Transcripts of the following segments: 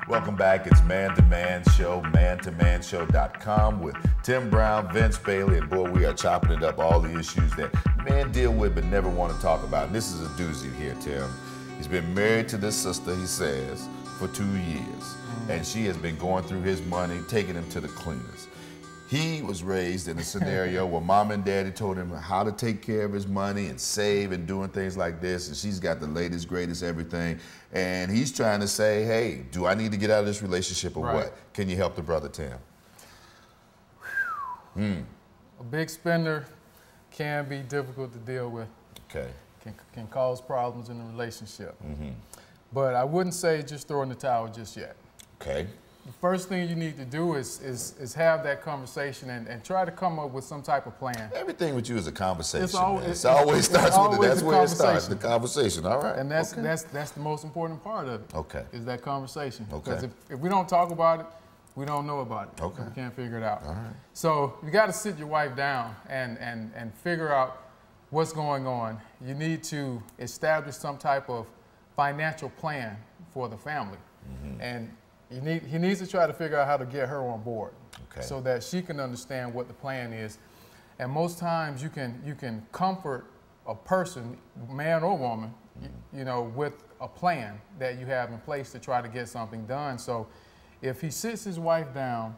Welcome back. It's Man to Man Show, mantomanshow.com with Tim Brown, Vince Bailey, and boy, we are chopping it up, all the issues that men deal with but never want to talk about. And this is a doozy here, Tim. He's been married to this sister, he says, for 2 years. And she has been going through his money, taking him to the cleaners. He was raised in a scenario where mom and daddy told him how to take care of his money and save and doing things like this, and she's got the latest, greatest everything. And he's trying to say, hey, do I need to get out of this relationship or what? Can you help the brother, Tim? A big spender can be difficult to deal with. Okay. Can cause problems in the relationship. But I wouldn't say just throw in the towel just yet. Okay. The first thing you need to do is have that conversation and try to come up with some type of plan. Everything with you is a conversation. It always starts with it. That's where it starts, the conversation. conversation. All right. And that's the most important part of it. Okay. Is that conversation. Okay. Because if we don't talk about it, we don't know about it. Okay. We can't figure it out. All right. So you got to sit your wife down and figure out what's going on. You need to establish some type of financial plan for the family. And he needs to try to figure out how to get her on board, so that she can understand what the plan is. And most times you can comfort a person, man or woman, you know, with a plan that you have in place to try to get something done. So if he sits his wife down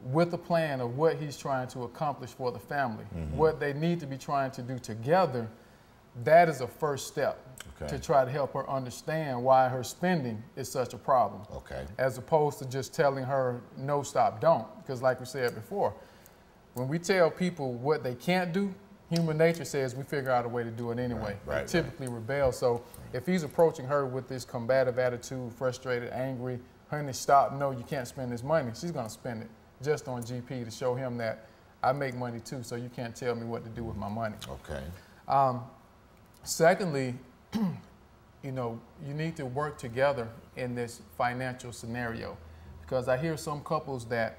with a plan of what he's trying to accomplish for the family, what they need to be trying to do together, that is a first step to try to help her understand why her spending is such a problem. As opposed to just telling her, no, stop, don't. Because like we said before, when we tell people what they can't do, human nature says we figure out a way to do it anyway. They typically rebel. So if he's approaching her with this combative attitude, frustrated, angry, honey, stop, no, you can't spend this money, she's going to spend it just on GP to show him that I make money too, so you can't tell me what to do with my money. Secondly, you know, you need to work together in this financial scenario, because I hear some couples that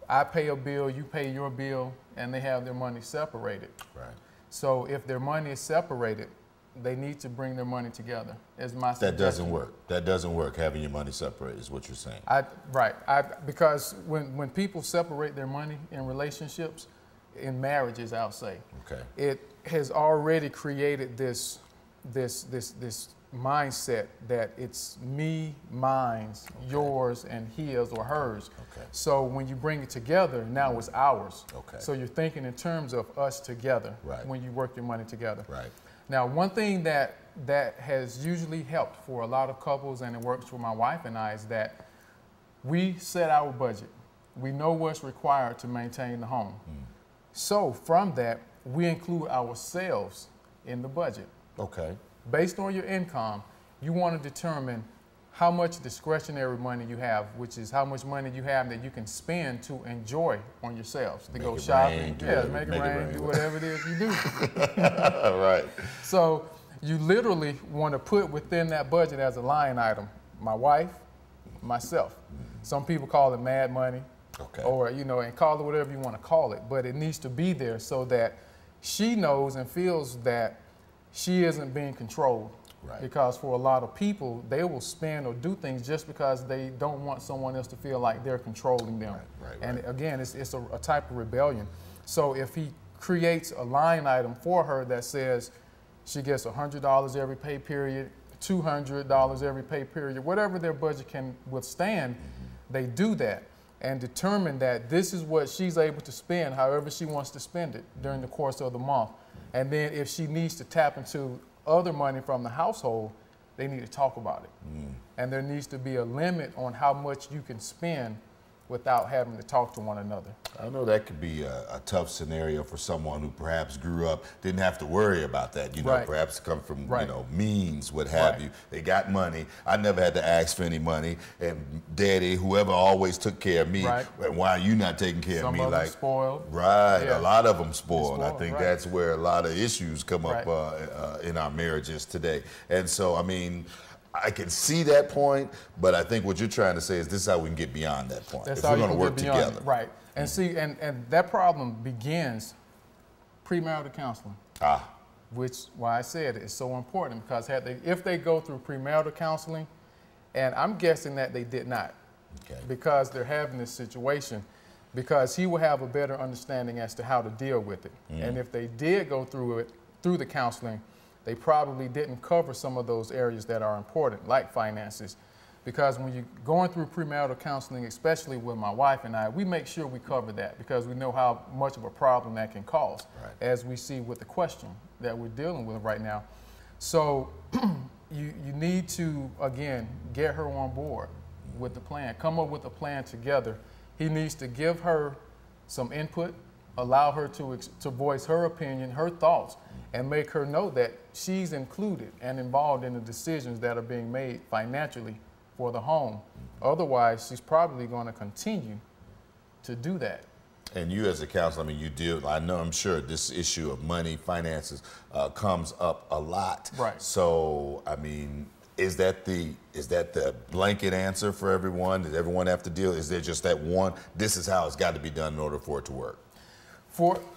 I pay a bill, you pay your bill, and they have their money separated. So if their money is separated, they need to bring their money together, is my suggestion. That doesn't work. That doesn't work, having your money separated, is what you're saying. Because when people separate their money in relationships, in marriages, I'll say, it has already created this mindset that it's me, mine, yours, and his or hers. So when you bring it together, now it's ours. So you're thinking in terms of us together when you work your money together. Now, one thing that has usually helped for a lot of couples, and it works for my wife and I, is that we set our budget. We know what's required to maintain the home. So from that, we include ourselves in the budget. Based on your income, you want to determine how much discretionary money you have, which is how much money you have that you can spend to enjoy on yourselves, to go shopping, make it rain, do whatever it is you do. So you literally want to put within that budget as a line item, my wife, myself. Some people call it mad money, or, you know, and call it whatever you want to call it, but it needs to be there so that she knows and feels that she isn't being controlled. Because for a lot of people, they will spend or do things just because they don't want someone else to feel like they're controlling them. And again, it's a type of rebellion. So if he creates a line item for her that says she gets $100 every pay period, $200 every pay period, whatever their budget can withstand, they do that and determine that this is what she's able to spend however she wants to spend it during the course of the month. And then if she needs to tap into other money from the household, they need to talk about it. And there needs to be a limit on how much you can spend without having to talk to one another. I know that could be a tough scenario for someone who perhaps grew up, didn't have to worry about that, you know, perhaps come from, you know, means, what have you. They got money. I never had to ask for any money, and daddy, whoever always took care of me, why are you not taking care of me? Some of them spoiled. A lot of them spoiled. I think that's where a lot of issues come up in our marriages today. And so, I mean, I can see that point, but I think what you're trying to say is this is how we can get beyond that point. That's if we're going to work together. And see, and that problem begins premarital counseling. Which why I said it's so important, because if they go through premarital counseling, and I'm guessing that they did not, because they're having this situation, because he will have a better understanding as to how to deal with it. And if they did go through the counseling, they probably didn't cover some of those areas that are important, like finances. Because when you're going through premarital counseling, especially with my wife and I, we make sure we cover that, because we know how much of a problem that can cause, as we see with the question that we're dealing with right now. So you need to, again, get her on board with the plan. Come up with a plan together. He needs to give her some input, allow her to voice her opinion, her thoughts, and make her know that she's included and involved in the decisions that are being made financially for the home. Otherwise, she's probably going to continue to do that. And you as a counselor, I mean, you deal, I'm sure this issue of money, finances comes up a lot. Right. So, I mean, is that the blanket answer for everyone? Does everyone have to deal? Is there just that one, this is how it's got to be done in order for it to work?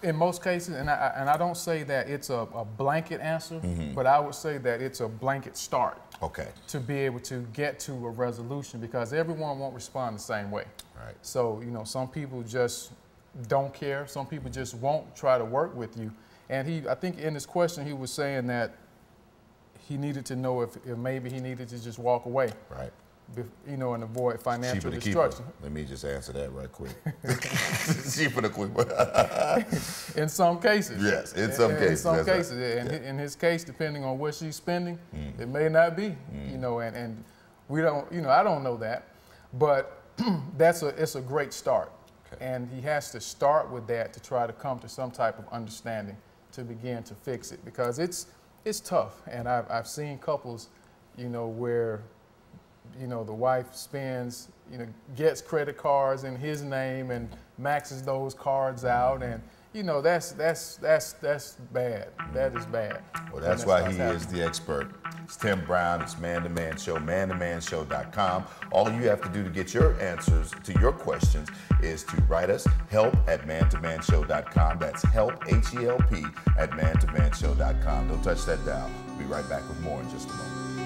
In most cases, and I don't say that it's a blanket answer, but I would say that it's a blanket start. Okay. To be able to get to a resolution, because everyone won't respond the same way. Right. So, some people just don't care. Some people just won't try to work with you. And I think in his question, he was saying that he needed to know if maybe he needed to just walk away. Right. And avoid financial Cheaper destruction. Let me just answer that right quick. Cheaper to keep. In some cases. Yes, in some cases. In some cases. Right. In his case, depending on what she's spending, it may not be. And we don't. I don't know that, but it's a great start. Okay. And he has to start with that to try to come to some type of understanding to begin to fix it, because it's tough. And I've seen couples, where the wife spends, gets credit cards in his name and maxes those cards out, and that's bad. That is bad. Well, that's why he is the expert. It's Tim Brown. It's Man to Man Show, mantomanshow.com. All you have to do to get your answers to your questions is to write us help@mantomanshow.com. That's help, HELP, @mantomanshow.com. Don't touch that dial. We'll be right back with more in just a moment.